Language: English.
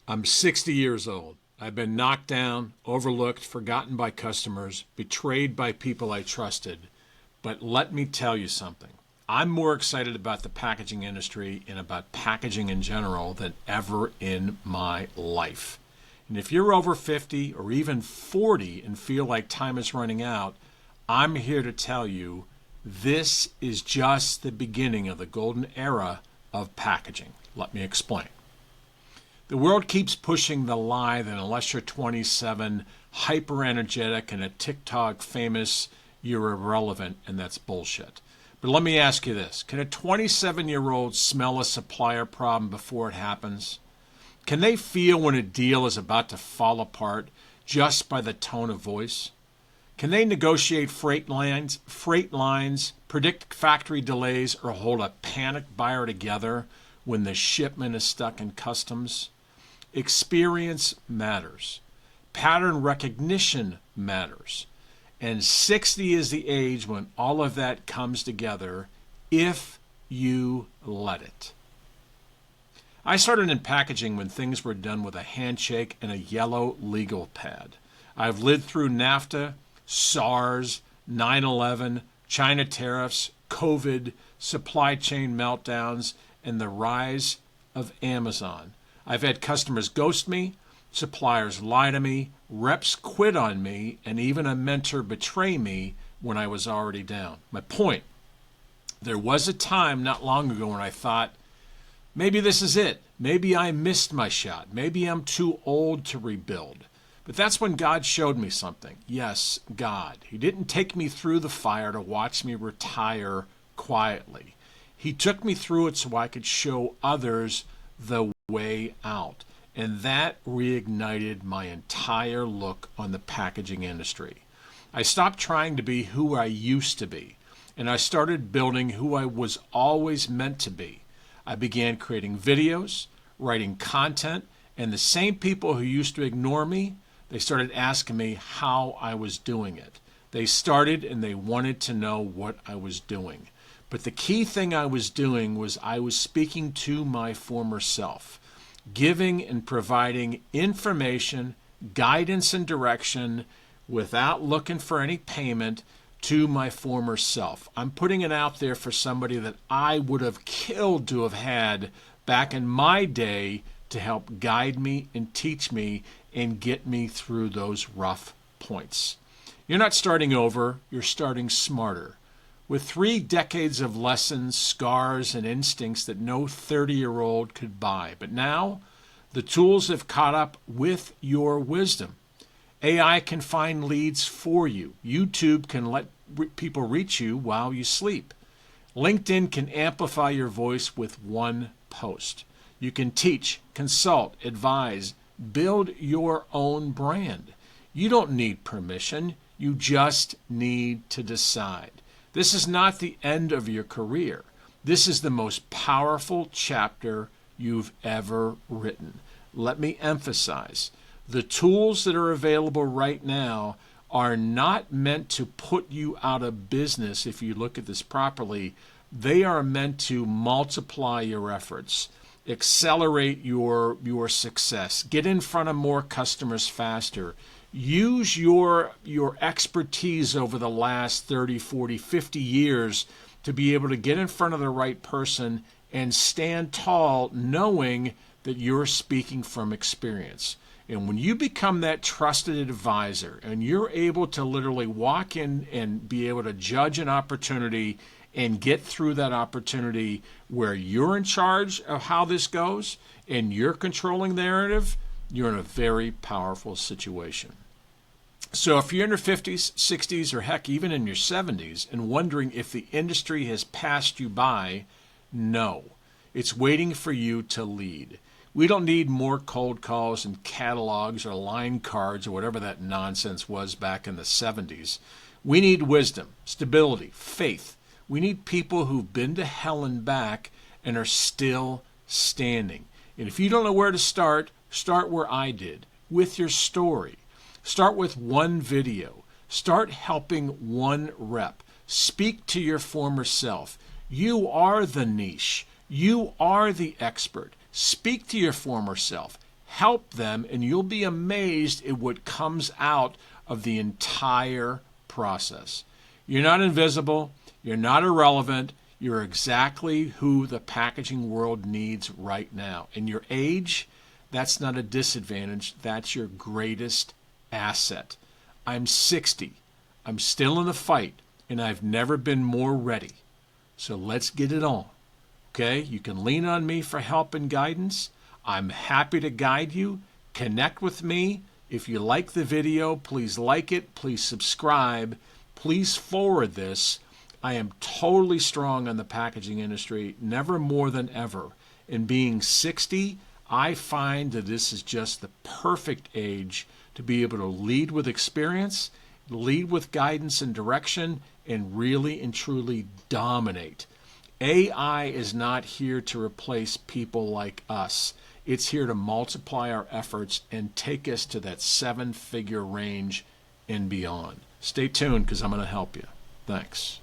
I'm 60 years old. I've been knocked down, overlooked, forgotten by customers, betrayed by people I trusted. But let me tell you something. I'm more excited about the packaging industry and about packaging in general than ever in my life. And if you're over 50 or even 40 and feel like time is running out, I'm here to tell you this is just the beginning of the golden era of packaging. Let me explain. The world keeps pushing the lie that unless you're 27, hyper energetic, and a TikTok famous, you're irrelevant, and that's bullshit. But let me ask you this. Can a 27-year-old smell a supplier problem before it happens? Can they feel when a deal is about to fall apart just by the tone of voice? Can they negotiate freight lines, predict factory delays, or hold a panic buyer together when the shipment is stuck in customs? Experience matters. Pattern recognition matters. And 60 is the age when all of that comes together if you let it. I started in packaging when things were done with a handshake and a yellow legal pad. I've lived through NAFTA, SARS, 9/11, China tariffs, COVID, supply chain meltdowns, and the rise of Amazon. I've had customers ghost me, suppliers lie to me, reps quit on me, and even a mentor betray me when I was already down. My point, there was a time not long ago when I thought, maybe this is it. Maybe I missed my shot. Maybe I'm too old to rebuild. But that's when God showed me something. Yes, God. He didn't take me through the fire to watch me retire quietly. He took me through it so I could show others the way out. And that reignited my entire look on the packaging industry. I stopped trying to be who I used to be, and I started building who I was always meant to be. I began creating videos, writing content, and the same people who used to ignore me, they started asking me how I was doing it. They started and they wanted to know what I was doing. But the key thing I was doing was I was speaking to my former self, giving and providing information, guidance, and direction without looking for any payment to my former self. I'm putting it out there for somebody that I would have killed to have had back in my day to help guide me and teach me and get me through those rough points. You're not starting over, you're starting smarter. With 3 decades of lessons, scars, and instincts that no 30-year-old could buy. But now, the tools have caught up with your wisdom. AI can find leads for you. YouTube can let people reach you while you sleep. LinkedIn can amplify your voice with one post. You can teach, consult, advise, build your own brand. You don't need permission. You just need to decide. This is not the end of your career. This is the most powerful chapter you've ever written. Let me emphasize, the tools that are available right now are not meant to put you out of business if you look at this properly. They are meant to multiply your efforts, accelerate your success, get in front of more customers faster. Use your expertise over the last 30, 40, 50 years to be able to get in front of the right person and stand tall knowing that you're speaking from experience. And when you become that trusted advisor and you're able to literally walk in and be able to judge an opportunity and get through that opportunity where you're in charge of how this goes and you're controlling the narrative, you're in a very powerful situation. So if you're in your 50s, 60s, or heck, even in your 70s and wondering if the industry has passed you by, no. It's waiting for you to lead. We don't need more cold calls and catalogs or line cards or whatever that nonsense was back in the 70s. We need wisdom, stability, faith. We need people who've been to hell and back and are still standing. And if you don't know where to start where I did, with your story. Start with one video. Start helping one rep. Speak to your former self. You are the niche. You are the expert. Speak to your former self. help them, and you'll be amazed at what comes out of the entire process. You're not invisible. You're not irrelevant. You're exactly who the packaging world needs right now. And your age, that's not a disadvantage. That's your greatest asset. I'm 60. I'm still in the fight, and I've never been more ready. So let's get it on. Okay? You can lean on me for help and guidance. I'm happy to guide you. Connect with me. If you like the video, please like it. Please subscribe. Please forward this. I am totally strong on the packaging industry, never more than ever. And being 60, I find that this is just the perfect age to be able to lead with experience, lead with guidance and direction, and really and truly dominate. AI is not here to replace people like us. It's here to multiply our efforts and take us to that 7-figure range and beyond. Stay tuned because I'm going to help you. Thanks.